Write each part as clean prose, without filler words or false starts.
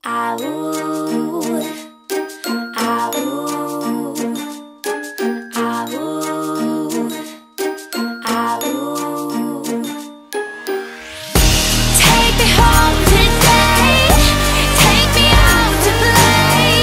Ah, ooh. Ah, ooh. Ah, ooh. Ah, ooh. Take me home today. Take me out to play.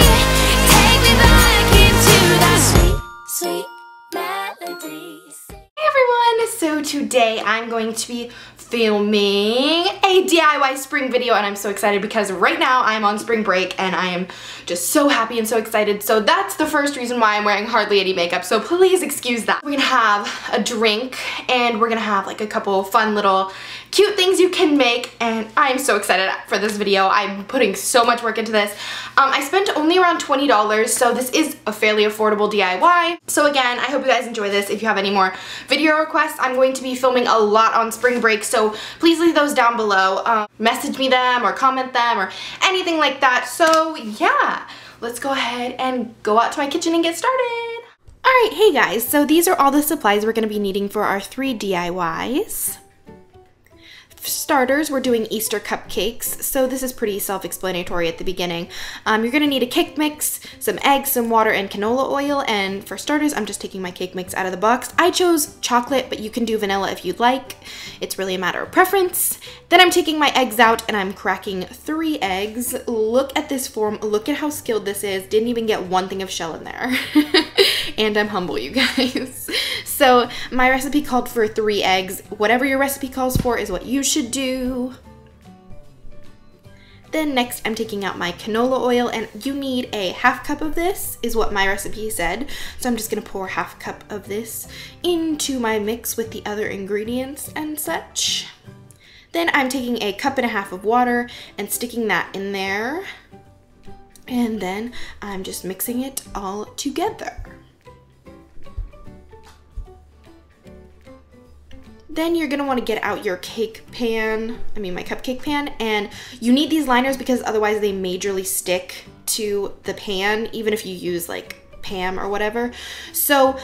Take me back into that sweet, sweet melody. Hey everyone! So today I'm going to be filming a DIY spring video, and I'm so excited because right now I'm on spring break and I am just so happy and so excited. So that's the first reason why I'm wearing hardly any makeup, so please excuse that. We're gonna have a drink and we're gonna have like a couple fun little cute things you can make, and I'm so excited for this video. I'm putting so much work into this. I spent only around $20, so this is a fairly affordable DIY. So again, I hope you guys enjoy this. If you have any more video requests, I'm going to be filming a lot on spring break, so please leave those down below. Message me them or comment them or anything like that. So yeah, let's go ahead and go out to my kitchen and get started. Alright, hey guys, so these are all the supplies we're going to be needing for our 3 DIYs. For starters, we're doing Easter cupcakes, so this is pretty self-explanatory at the beginning. You're going to need a cake mix, some eggs, some water, and canola oil, and for starters, I'm just taking my cake mix out of the box. I chose chocolate, but you can do vanilla if you'd like. It's really a matter of preference. Then I'm taking my eggs out, and I'm cracking 3 eggs. Look at this form. Look at how skilled this is. Didn't even get one thing of shell in there. And I'm humble, you guys. So my recipe called for 3 eggs. Whatever your recipe calls for is what you should do. Then next I'm taking out my canola oil, and you need a 1/2 cup of this is what my recipe said. So I'm just gonna pour 1/2 cup of this into my mix with the other ingredients and such. Then I'm taking a 1.5 cups of water and sticking that in there. And then I'm just mixing it all together. Then you're gonna wanna get out your my cupcake pan, and you need these liners because otherwise they majorly stick to the pan, even if you use like Pam or whatever. So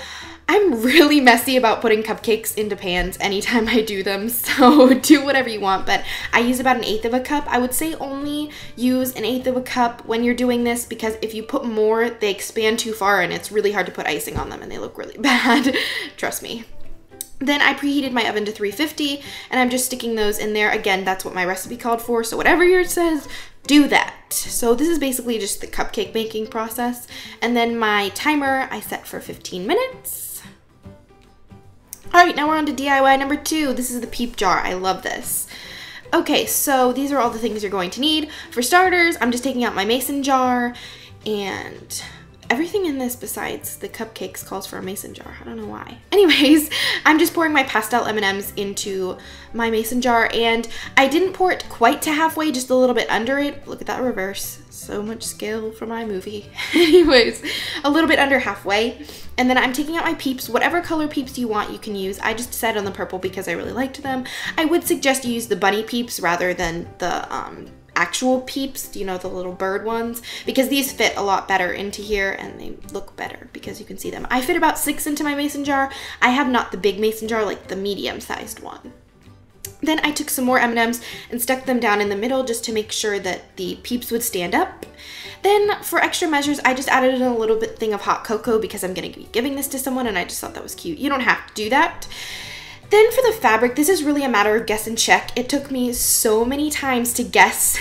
I'm really messy about putting cupcakes into pans anytime I do them, so do whatever you want, but I use about 1/8 cup. I would say only use 1/8 cup when you're doing this, because if you put more, they expand too far and it's really hard to put icing on them and they look really bad. Trust me. Then I preheated my oven to 350, and I'm just sticking those in there. Again, that's what my recipe called for, so whatever yours says, do that. So this is basically just the cupcake making process. And then my timer I set for 15 minutes. Alright, now we're on to DIY number 2. This is the peep jar. I love this. Okay, so these are all the things you're going to need. For starters, I'm just taking out my mason jar, and everything in this besides the cupcakes calls for a mason jar. I don't know why. Anyways, I'm just pouring my pastel M&Ms into my mason jar, and I didn't pour it quite to halfway, just a little bit under it. Look at that reverse. So much skill for my movie. Anyways, a little bit under halfway. And then I'm taking out my peeps. Whatever color peeps you want, you can use. I just decided on the purple because I really liked them. I would suggest you use the bunny peeps rather than the actual peeps, you know, the little bird ones, because these fit a lot better into here and they look better because you can see them. I fit about 6 into my mason jar. I have not the big mason jar, like the medium-sized one. Then I took some more M&Ms and stuck them down in the middle just to make sure that the peeps would stand up. Then for extra measures, I just added in a little bit thing of hot cocoa because I'm going to be giving this to someone, and I just thought that was cute. You don't have to do that. Then for the fabric, this is really a matter of guess and check. It took me so many times to guess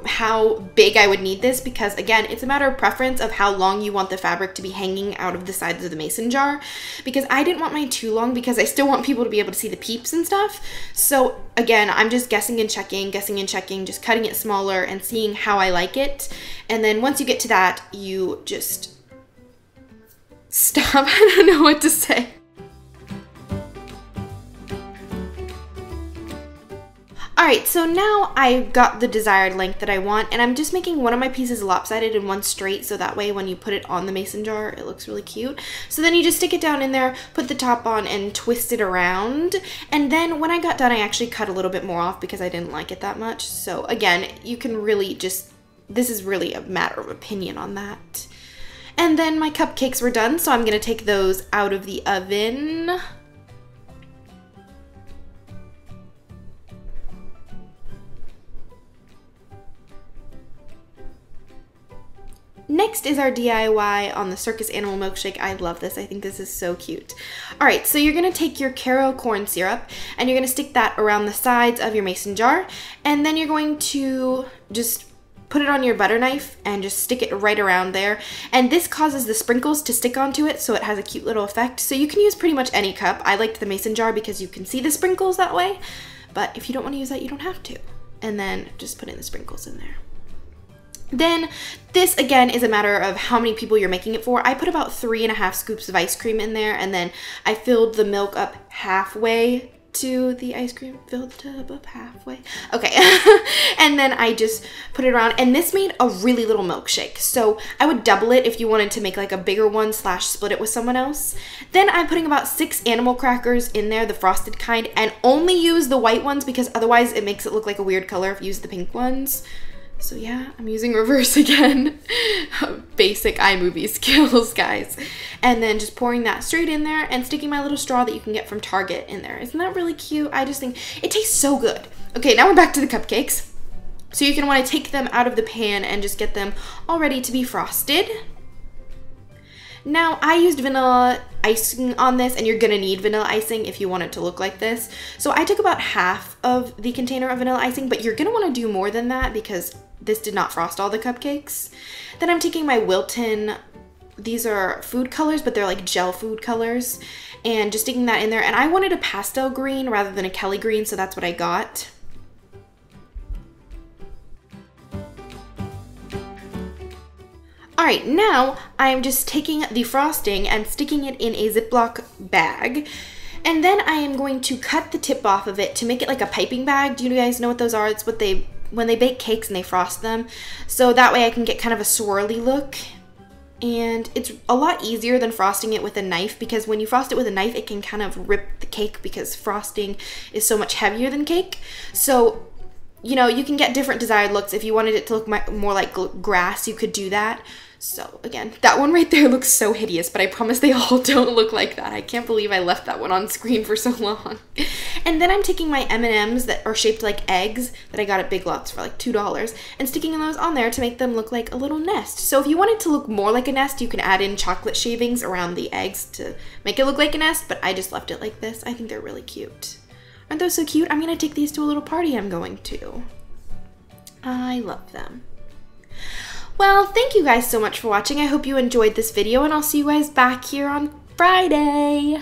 how big I would need this because, again, it's a matter of preference of how long you want the fabric to be hanging out of the sides of the mason jar, because I didn't want mine too long because I still want people to be able to see the peeps and stuff. So again, I'm just guessing and checking, just cutting it smaller and seeing how I like it. And then once you get to that, you just stop. I don't know what to say. Alright, so now I got the desired length that I want, and I'm just making one of my pieces lopsided and one straight, so that way when you put it on the mason jar, it looks really cute. So then you just stick it down in there, put the top on, and twist it around. And then when I got done, I actually cut a little bit more off because I didn't like it that much. So again, you can really just, this is really a matter of opinion on that. And then my cupcakes were done, so I'm going to take those out of the oven. Next is our DIY on the Circus Animal Milkshake. I love this. I think this is so cute. All right, so you're gonna take your Caro corn syrup and you're gonna stick that around the sides of your mason jar, and then you're going to just put it on your butter knife and just stick it right around there. And this causes the sprinkles to stick onto it, so it has a cute little effect. So you can use pretty much any cup. I liked the mason jar because you can see the sprinkles that way, but if you don't want to use that, you don't have to. And then just put in the sprinkles in there. Then this again is a matter of how many people you're making it for. I put about 3.5 scoops of ice cream in there, and then I filled the milk up halfway to the ice cream, filled the tub up halfway. Okay, and then I just put it around, and this made a really little milkshake. So I would double it if you wanted to make like a bigger one / split it with someone else. Then I'm putting about 6 animal crackers in there, the frosted kind, and only use the white ones because otherwise it makes it look like a weird color if you use the pink ones. So yeah, I'm using reverse again. Basic iMovie skills, guys. And then just pouring that straight in there and sticking my little straw that you can get from Target in there. Isn't that really cute? I just think it tastes so good. Okay, now we're back to the cupcakes. So you're gonna wanna take them out of the pan and just get them all ready to be frosted. Now, I used vanilla icing on this, and you're gonna need vanilla icing if you want it to look like this. So I took about half of the container of vanilla icing, but you're gonna wanna do more than that because this did not frost all the cupcakes. Then I'm taking my Wilton, these are food colors, but they're like gel food colors, and just sticking that in there. And I wanted a pastel green rather than a Kelly green, so that's what I got. All right, now I'm just taking the frosting and sticking it in a Ziploc bag. And then I am going to cut the tip off of it to make it like a piping bag. Do you guys know what those are? It's what when they bake cakes and they frost them. So that way I can get kind of a swirly look. And it's a lot easier than frosting it with a knife, because when you frost it with a knife, it can kind of rip the cake because frosting is so much heavier than cake. So, you know, you can get different desired looks. If you wanted it to look more like grass, you could do that. So again, that one right there looks so hideous, but I promise they all don't look like that. I can't believe I left that one on screen for so long. And then I'm taking my M&Ms that are shaped like eggs that I got at Big Lots for like $2 and sticking those on there to make them look like a little nest. So if you want it to look more like a nest, you can add in chocolate shavings around the eggs to make it look like a nest, but I just left it like this. I think they're really cute. Aren't those so cute? I'm gonna take these to a little party I'm going to. I love them. Well, thank you guys so much for watching. I hope you enjoyed this video, and I'll see you guys back here on Friday.